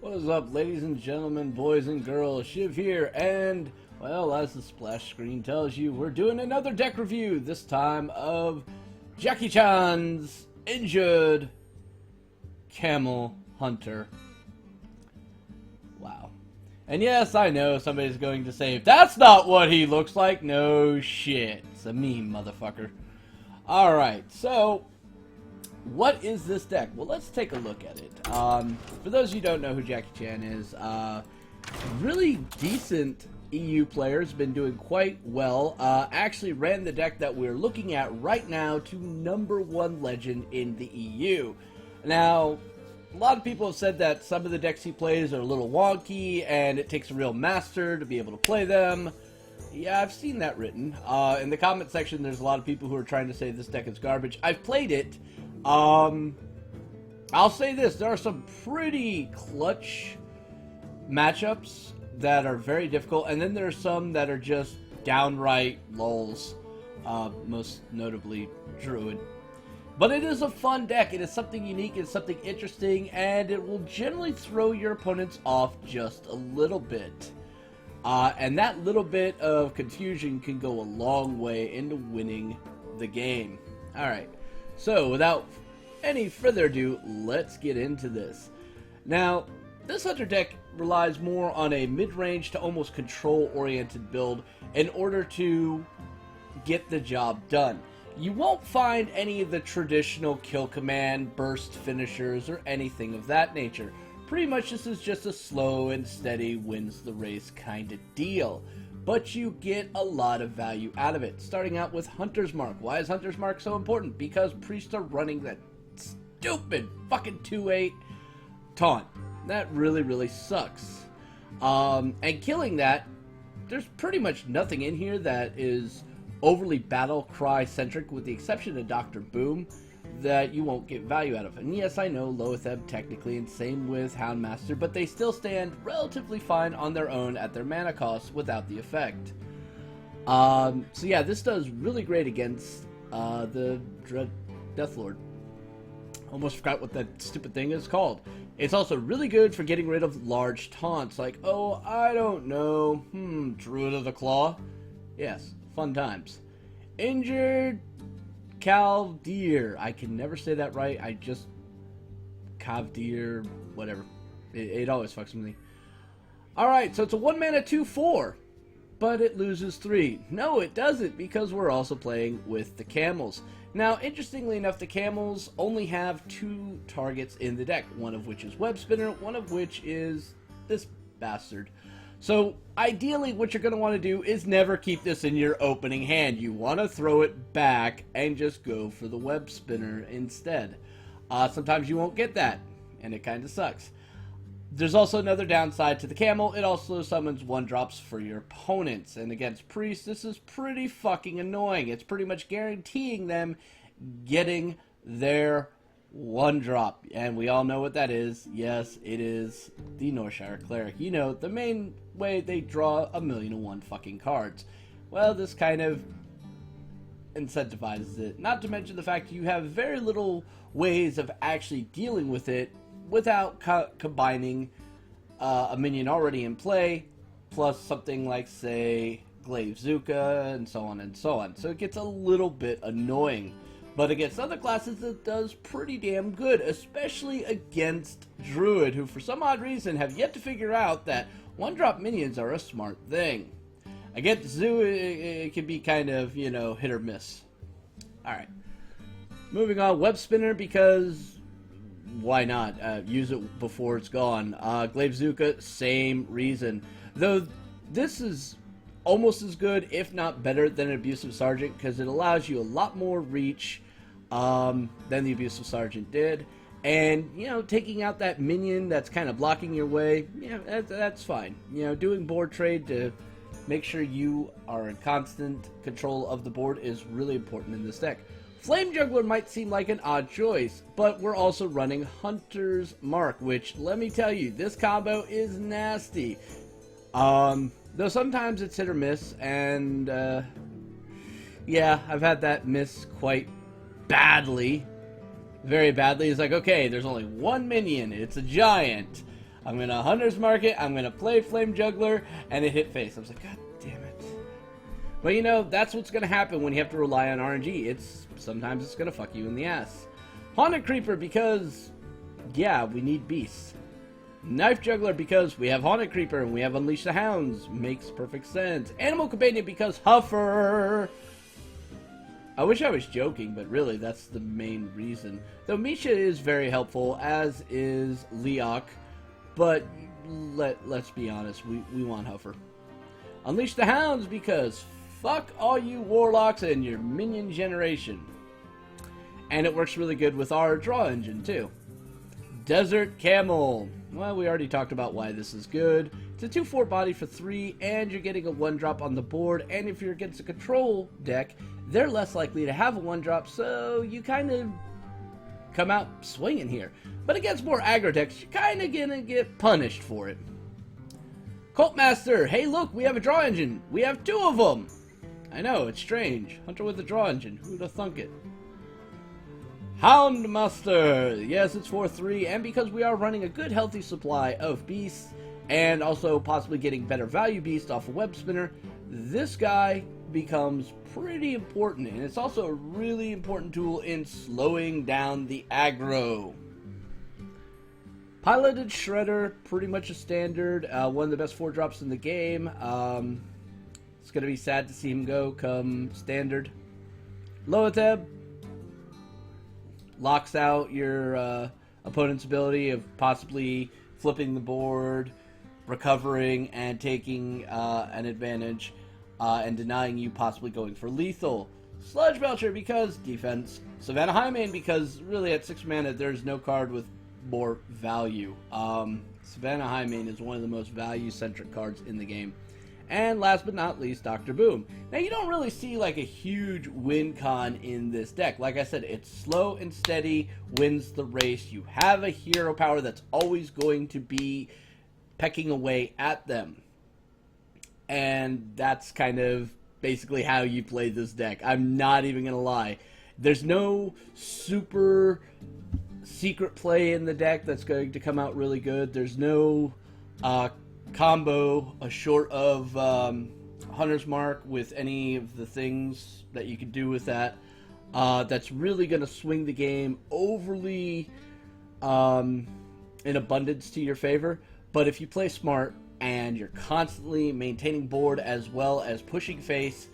What is up, ladies and gentlemen, boys and girls? Shiv here, and, well, as the splash screen tells you, we're doing another deck review, this time of J4chiechan's Injured Camel Hunter. Wow. And yes, I know somebody's going to say, that's not what he looks like. No shit. It's a meme, motherfucker. Alright, so what is this deck? Well, let's take a look at it. For those of you who don't know who J4chiechan is, really decent EU player, has been doing quite well. Actually ran the deck that we're looking at right now to #1 legend in the EU. Now, a lot of people have said that some of the decks he plays are a little wonky, and it takes a real master to be able to play them. Yeah, I've seen that written. In the comment section, there's a lot of people who are trying to say this deck is garbage. I've played it. I'll say this, there are some pretty clutch matchups that are very difficult, and then there are some that are just downright lulls, most notably Druid. But it is a fun deck, it is something unique, it's something interesting, and it will generally throw your opponents off just a little bit. And that little bit of confusion can go a long way into winning the game. Alright. So, without any further ado, let's get into this. Now, this Hunter deck relies more on a mid-range to almost control-oriented build in order to get the job done. You won't find any of the traditional kill command, burst finishers, or anything of that nature. Pretty much this is just a slow and steady wins the race kind of deal. But you get a lot of value out of it. Starting out with Hunter's Mark. Why is Hunter's Mark so important? Because priests are running that stupid fucking 2/8 taunt. That really sucks. And killing that, there's pretty much nothing in here that is overly battle cry centric, with the exception of Dr. Boom, that you won't get value out of. And yes, I know Loatheb technically, and same with Houndmaster, but they still stand relatively fine on their own at their mana cost without the effect. So yeah, this does really great against the Dread Deathlord. Almost forgot what that stupid thing is called. It's also really good for getting rid of large taunts, like, oh, I don't know, Druid of the Claw? Yes, fun times. Injured Caldeer. I can never say that right. I just... Caldeer, whatever. It always fucks with me. Alright, so it's a 1-mana 2/4. But it loses 3. No, it doesn't, because we're also playing with the camels. Now, interestingly enough, the camels only have 2 targets in the deck. One of which is Web Spinner, one of which is this bastard. So, ideally, what you're going to want to do is never keep this in your opening hand. You want to throw it back and just go for the Web Spinner instead. Sometimes you won't get that, and it kind of sucks. There's also another downside to the camel. It also summons 1-drops for your opponents. And against priests, this is pretty fucking annoying. It's pretty much guaranteeing them getting their 1-drop. And we all know what that is. Yes, it is the Northshire Cleric. You know, the main way they draw 1,000,001 fucking cards. Well, this kind of incentivizes it. Not to mention the fact you have very little ways of actually dealing with it without combining a minion already in play, plus something like, say, Glaive Zuka, and so on and so on. So it gets a little bit annoying. But against other classes, it does pretty damn good, especially against Druid, who for some odd reason have yet to figure out that 1-drop minions are a smart thing. Against Zoo, it can be kind of, you know, hit or miss. Alright. Moving on, Web Spinner, because why not? Use it before it's gone. Glaive Zuka, same reason. Though this is almost as good, if not better, than an Abusive Sergeant, because it allows you a lot more reach than the Abusive Sergeant did. And, you know, taking out that minion that's kind of blocking your way, yeah, that's fine. You know, doing board trade to make sure you are in constant control of the board is really important in this deck. Flame Juggler might seem like an odd choice, but we're also running Hunter's Mark, which, let me tell you, this combo is nasty. Though sometimes it's hit or miss, and, yeah, I've had that miss quite badly. Very badly. It's like, okay, there's only one minion, it's a giant. I'm going to Hunter's Market, I'm going to play Flame Juggler, and it hit face. I was like, God damn it. But you know, that's what's going to happen when you have to rely on RNG. Sometimes it's going to fuck you in the ass. Haunted Creeper because, yeah, we need beasts. Knife Juggler because we have Haunted Creeper and we have Unleash the Hounds. Makes perfect sense. Animal Companion because Huffer. I wish I was joking, but really that's the main reason. Though Misha is very helpful, as is Leok. But let's be honest, we want Huffer. Unleash the Hounds because fuck all you Warlocks and your minion generation. And it works really good with our draw engine too. Desert Camel. Well, we already talked about why this is good. It's a 2/4 body for 3, and you're getting a 1-drop on the board. And if you're against a control deck, they're less likely to have a 1-drop, so you kind of come out swinging here. But against more aggro decks, you're kind of gonna get punished for it. Cult Master. Hey, look, we have a draw engine. We have 2 of them. I know, it's strange. Hunter with a draw engine. Who'd have thunk it? Houndmaster! Yes, it's 4/3, and because we are running a good healthy supply of beasts, and also possibly getting better value beasts off a web spinner, this guy becomes pretty important, and it's also a really important tool in slowing down the aggro. Piloted Shredder, pretty much a standard, one of the best 4-drops in the game. It's going to be sad to see him go come standard. Loatheb locks out your opponent's ability of possibly flipping the board, recovering, and taking an advantage, and denying you possibly going for lethal. Sludge Belcher because defense. Savannah Highmane because really at 6 mana there's no card with more value. Savannah Highmane is one of the most value-centric cards in the game. And last but not least, Dr. Boom. Now, you don't really see like a huge win con in this deck. Like I said, it's slow and steady, wins the race. You have a hero power that's always going to be pecking away at them. And that's kind of basically how you play this deck. I'm not even going to lie. There's no super secret play in the deck that's going to come out really good. There's no combo short of Hunter's Mark with any of the things that you can do with that that's really going to swing the game overly in abundance to your favor. But if you play smart and you're constantly maintaining board as well as pushing face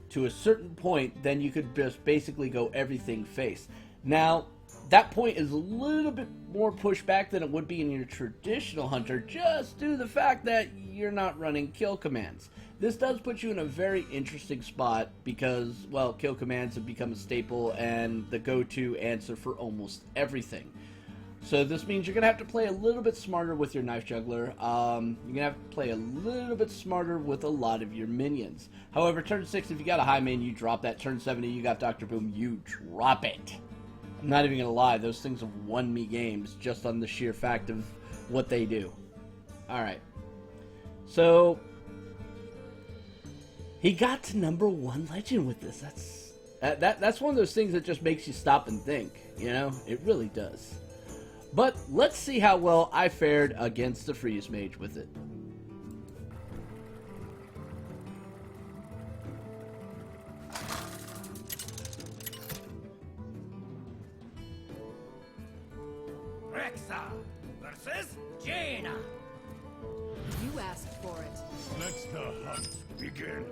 to a certain point, then you could just basically go everything face. Now, that point is a little bit more pushed back than it would be in your traditional Hunter, just due to the fact that you're not running kill commands. This does put you in a very interesting spot because, well, kill commands have become a staple and the go-to answer for almost everything. So this means you're going to have to play a little bit smarter with your Knife Juggler. You're going to have to play a little bit smarter with a lot of your minions. However, turn 6, if you got a high main, you drop that. Turn 70, you got Dr. Boom, you drop it. I'm not even going to lie, those things have won me games just on the sheer fact of what they do. Alright. So, he got to #1 legend with this. That's one of those things that just makes you stop and think, you know? It really does. But let's see how well I fared against the Freeze Mage with it. Versus Jaina. You asked for it. Let the hunt begin.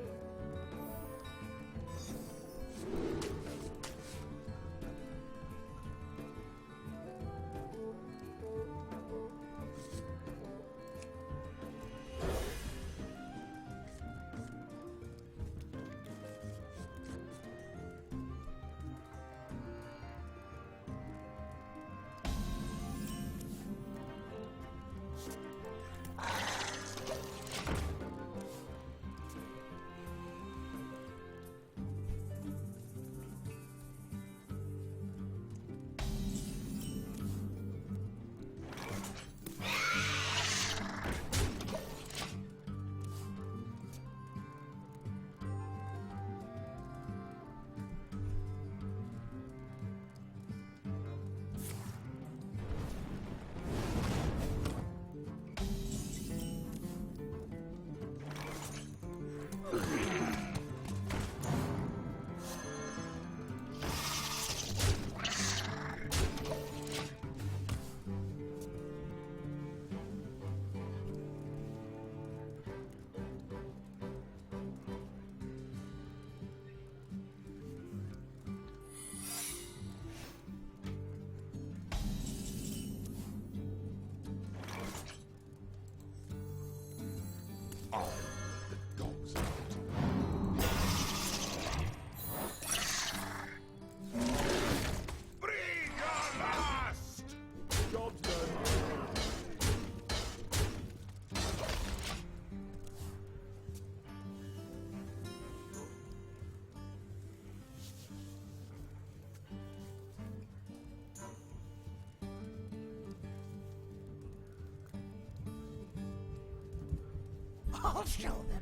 I'll show them.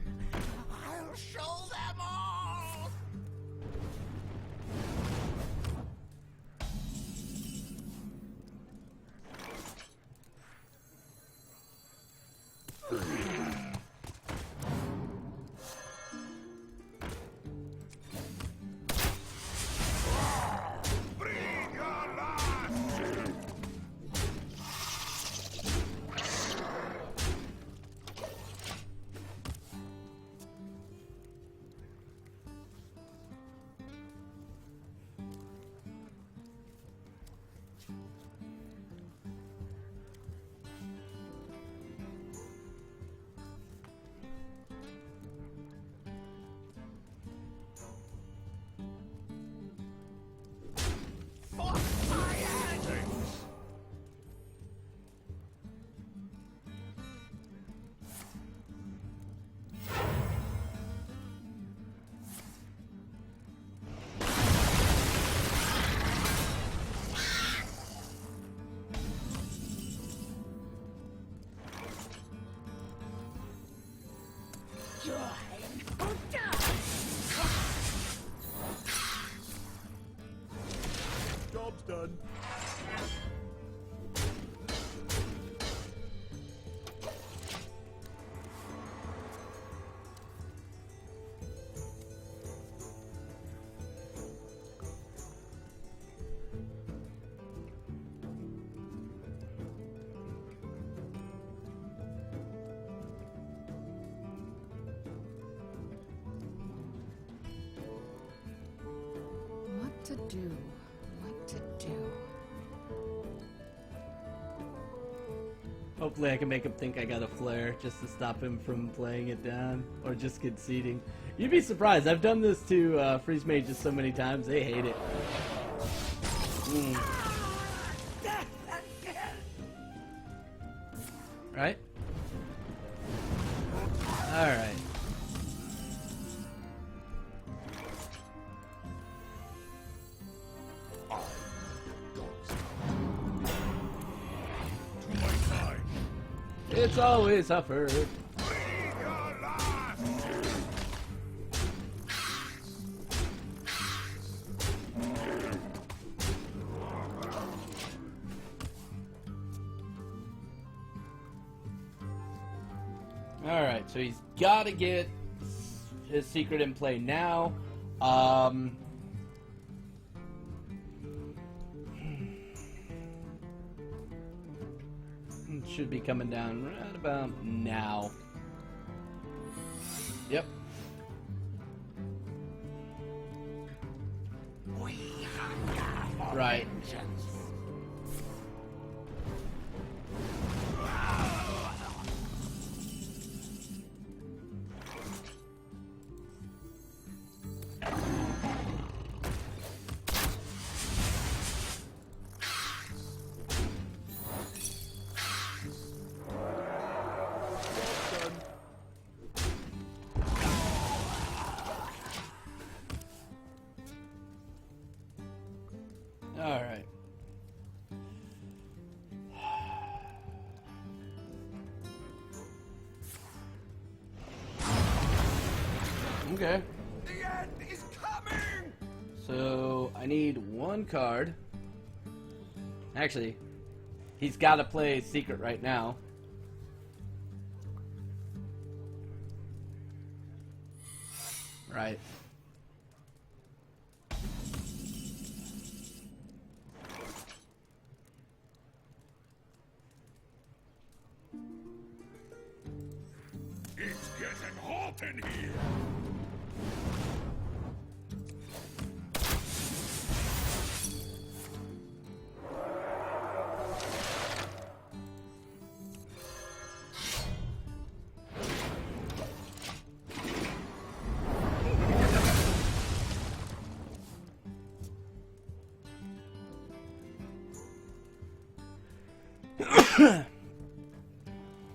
I'll show them all. Bring your last. For science! Join or die! Job's done. What to do? What to do? Hopefully I can make him think I got a flare just to stop him from playing it down or just conceding. You'd be surprised. I've done this to freeze mages so many times. They hate it. Right? Alright. To my side. It's always suffered. Bring your last. Alright, so he's got to get his secret in play now. Should be coming down right about now. Yep. We hunger for Right. vengeance. Alright. Okay. The end is coming! So I need one card. Actually, he's got to play secret right now. Right. It's getting hot in here!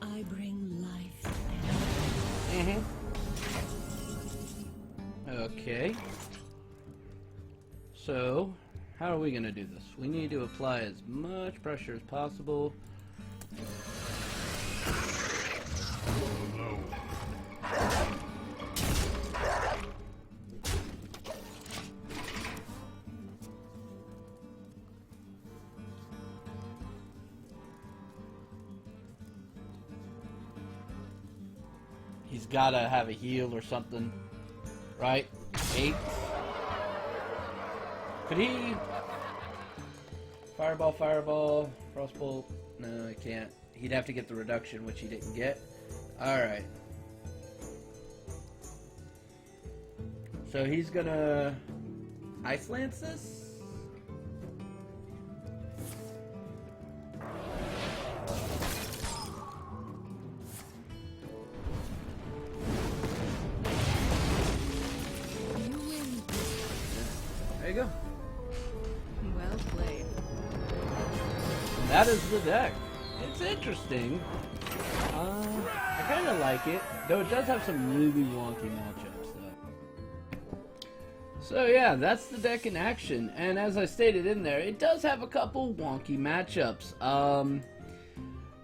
I bring life. Okay. So, how are we going to do this? We need to apply as much pressure as possible. Low. he's gotta have a heal or something. Right? 8. Could he... Fireball, fireball, frostbolt. No, I can't. He'd have to get the reduction, which he didn't get. Alright. So he's gonna... Ice Lance this? You win. There you go. Well played. That is the deck. It's interesting. I kind of like it, though it does have some really wonky matchups, though. So yeah, that's the deck in action, and as I stated in there, it does have a couple wonky matchups.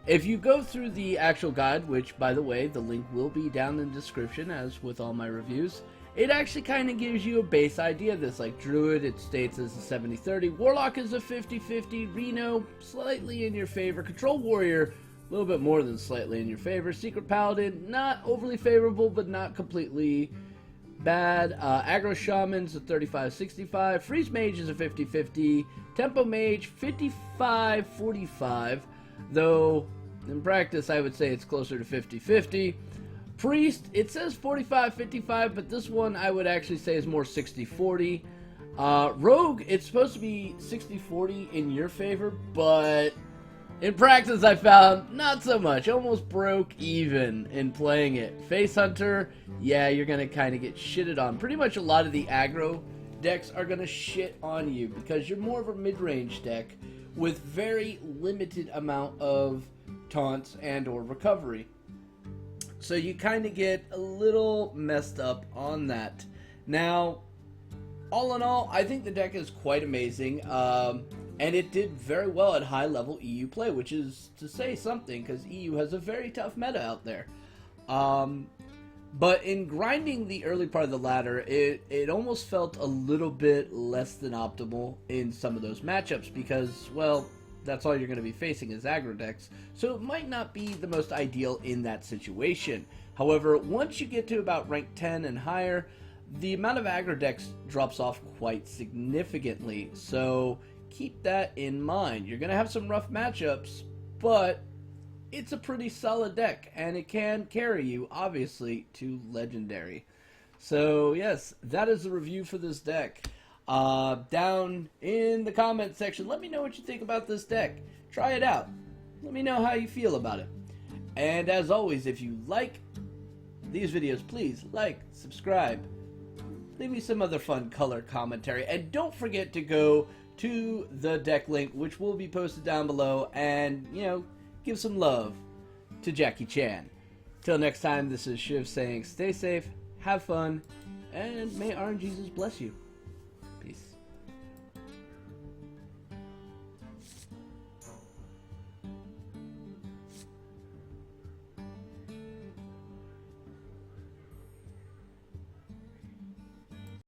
If you go through the actual guide, which, by the way, the link will be down in the description, as with all my reviews, it actually kind of gives you a base idea of this. Like Druid, it states as a 70-30. Warlock is a 50-50. Reno, slightly in your favor. Control Warrior, a little bit more than slightly in your favor. Secret Paladin, not overly favorable, but not completely bad. Aggro Shaman's a 35-65. Freeze Mage is a 50-50. Tempo Mage, 55-45. Though, in practice, I would say it's closer to 50-50. Priest, it says 45-55, but this one I would actually say is more 60-40. Rogue, it's supposed to be 60-40 in your favor, but in practice I found not so much. Almost broke even in playing it. Face Hunter, yeah, you're going to kind of get shitted on. Pretty much a lot of the aggro decks are going to shit on you because you're more of a mid-range deck with very limited amount of taunts and or recovery. So you kind of get a little messed up on that. Now, all in all, I think the deck is quite amazing. And it did very well at high level EU play, which is to say something because EU has a very tough meta out there. But in grinding the early part of the ladder, it almost felt a little bit less than optimal in some of those matchups because, well, that's all you're going to be facing is aggro decks, so it might not be the most ideal in that situation. However, once you get to about rank 10 and higher, the amount of aggro decks drops off quite significantly, so keep that in mind. You're going to have some rough matchups, but it's a pretty solid deck, and it can carry you, obviously, to Legendary. So, yes, that is the review for this deck. Down in the comment section, let me know what you think about this deck. Try it out. Let me know how you feel about it. And as always, if you like these videos, please like, subscribe, leave me some other fun color commentary, and don't forget to go to the deck link, which will be posted down below, and, you know, give some love to Jackie Chan. Till next time, this is Shiv saying stay safe, have fun, and may RNGesus bless you.